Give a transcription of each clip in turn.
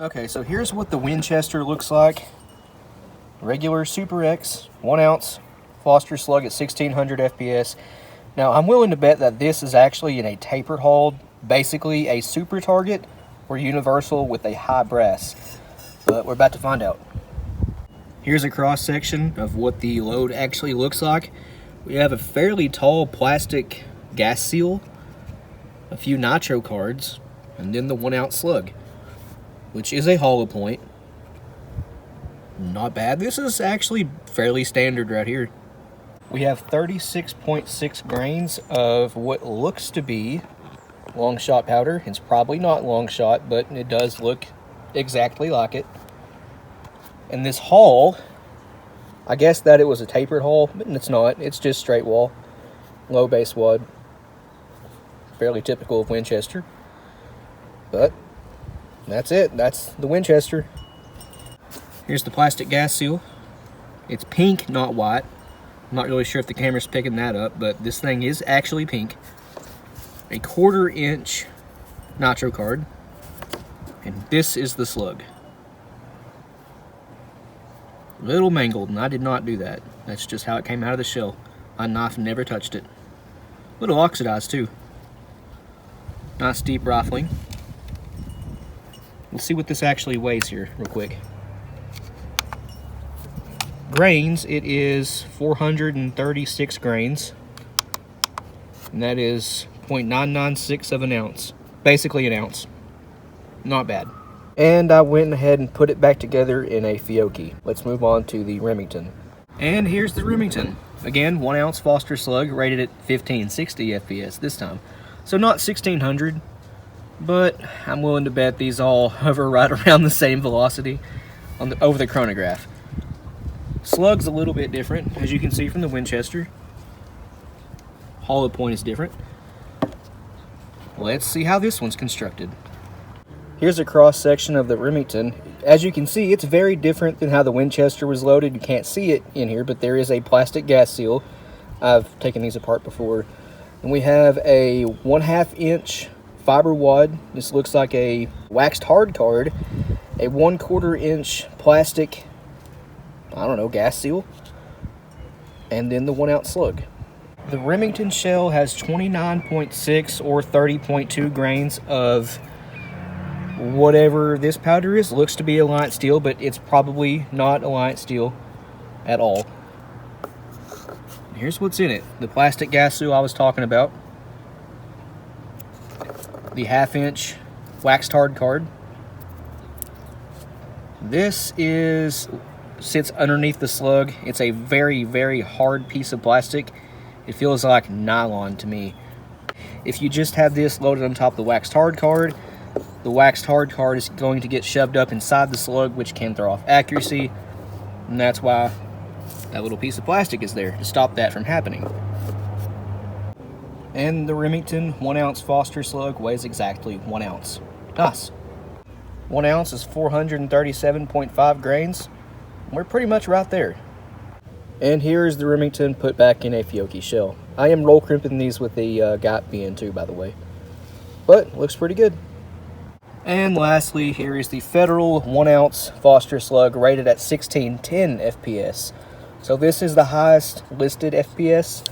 Okay, so here's what the Winchester looks like. Regular Super X, 1 ounce Foster slug at 1600 FPS. Now, I'm willing to bet that this is actually in a tapered hull, basically a super target or universal with a high brass. But we're about to find out. Here's a cross section of what the load actually looks like. We have a fairly tall plastic gas seal, a few nitro cards, and then the 1 ounce slug, which is a hollow point. Not bad. This is actually fairly standard right here. We have 36.6 grains of what looks to be long shot powder. It's probably not long shot, but it does look exactly like it. And this hull, I guess that it was a tapered hull, but it's not. It's just straight wall, low base wad. Fairly typical of Winchester. But that's it. That's the Winchester. Here's the plastic gas seal. It's pink, not white. I'm not really sure if the camera's picking that up, but this thing is actually pink. A 1/4 inch nitro card. And this is the slug. A little mangled, and I did not do that. That's just how it came out of the shell. My knife never touched it. A little oxidized too. Nice deep rifling. Let's see what this actually weighs here real quick. Grains, it is 436 grains, and that is 0.996 of an ounce. Basically an ounce. Not bad. And I went ahead and put it back together in a Fiocchi. Let's move on to the Remington. And here's the Remington. Again, 1 ounce Foster slug, rated at 1560 FPS this time. So not 1600, but I'm willing to bet these all hover right around the same velocity over the chronograph. Slug's a little bit different, as you can see from the Winchester. Hollow point is different. Let's see how this one's constructed. Here's a cross section of the Remington. As you can see, it's very different than how the Winchester was loaded. You can't see it in here, but there is a plastic gas seal. I've taken these apart before. And we have a 1/2 inch fiber wad. This looks like a waxed hard card. A 1/4 inch plastic, I don't know, gas seal, and then the 1 ounce slug. The Remington shell has 29.6 or 30.2 grains of whatever this powder is. Looks to be Alliance steel, but it's probably not Alliance steel at all. Here's what's in it. The plastic gas seal I was talking about. The 1/2 inch waxed hard card. This sits underneath the slug. It's a very, very hard piece of plastic. It feels like nylon to me. If you just have this loaded on top of the waxed hard card, the waxed hard card is going to get shoved up inside the slug, which can throw off accuracy, and that's why that little piece of plastic is there, to stop that from happening. And the Remington 1 ounce Foster slug weighs exactly 1 ounce. Nice. 1 ounce is 437.5 grains. We're pretty much right there. And here's the Remington put back in a Fiocchi shell. I am roll crimping these with the Got BN2, by the way. But looks pretty good. And lastly, here is the Federal 1 ounce Foster slug, rated at 1610 FPS. So this is the highest listed FPS.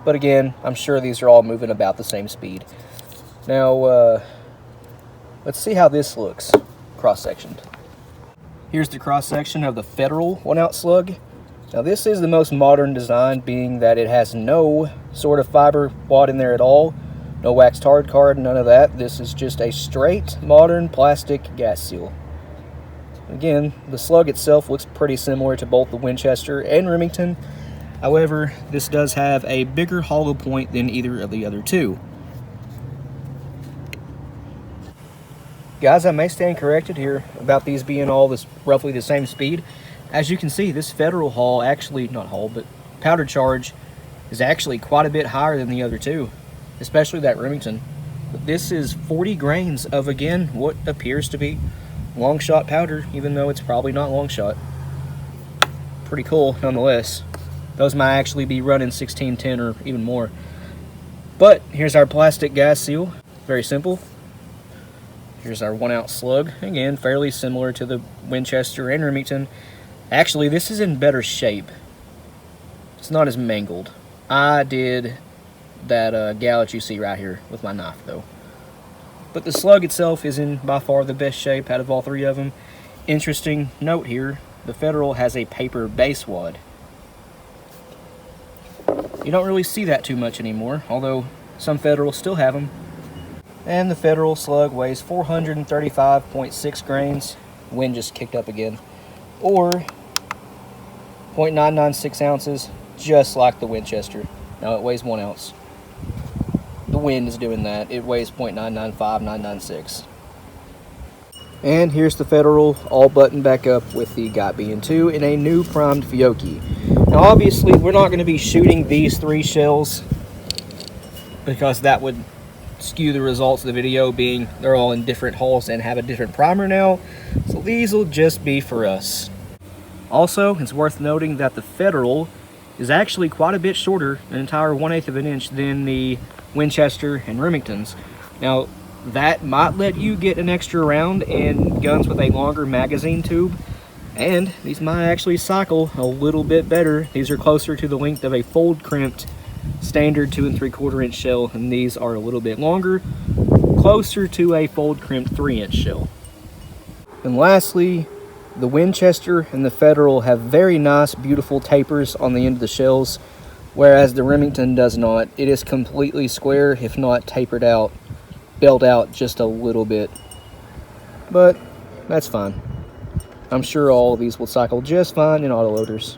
But again, I'm sure these are all moving about the same speed. Now, let's see how this looks cross-sectioned. Here's the cross-section of the Federal 1 ounce slug. Now this is the most modern design, being that it has no sort of fiber wad in there at all. No waxed hard card, none of that. This is just a straight modern plastic gas seal. Again, the slug itself looks pretty similar to both the Winchester and Remington. However, this does have a bigger hollow point than either of the other two. Guys, I may stand corrected here about these being all roughly the same speed. As you can see, this Federal hull, actually, not hull, but powder charge, is actually quite a bit higher than the other two, especially that Remington. But this is 40 grains of, again, what appears to be long shot powder, even though it's probably not long shot. Pretty cool, nonetheless. Those might actually be running 1610 or even more. But here's our plastic gas seal. Very simple. Here's our 1 ounce slug. Again, fairly similar to the Winchester and Remington. Actually, this is in better shape. It's not as mangled. I did that gouge you see right here with my knife, though. But the slug itself is in by far the best shape out of all 3 of them. Interesting note here, the Federal has a paper base wad. You don't really see that too much anymore, although some Federals still have them. And the Federal slug weighs 435.6 grains. Wind just kicked up again. Or 0.996 ounces, just like the Winchester. Now it weighs 1 ounce. The wind is doing that. It weighs 0.995-996. And here's the Federal all buttoned back up with the Got BN2 in a new primed Fiocchi. Now obviously we're not going to be shooting these 3 shells because that would skew the results of the video, being they're all in different holes and have a different primer now. So these will just be for us. Also, it's worth noting that the Federal is actually quite a bit shorter, an entire 1/8 of an inch, than the Winchester and Remingtons. Now, that might let you get an extra round in guns with a longer magazine tube, and these might actually cycle a little bit better. These are closer to the length of a fold crimped standard 2 3/4 inch shell, and these are a little bit longer, closer to a fold crimped 3-inch shell. And lastly, the Winchester and the Federal have very nice, beautiful tapers on the end of the shells, whereas the Remington does not. It is completely square, if not tapered out, belled out just a little bit. But that's fine. I'm sure all of these will cycle just fine in autoloaders.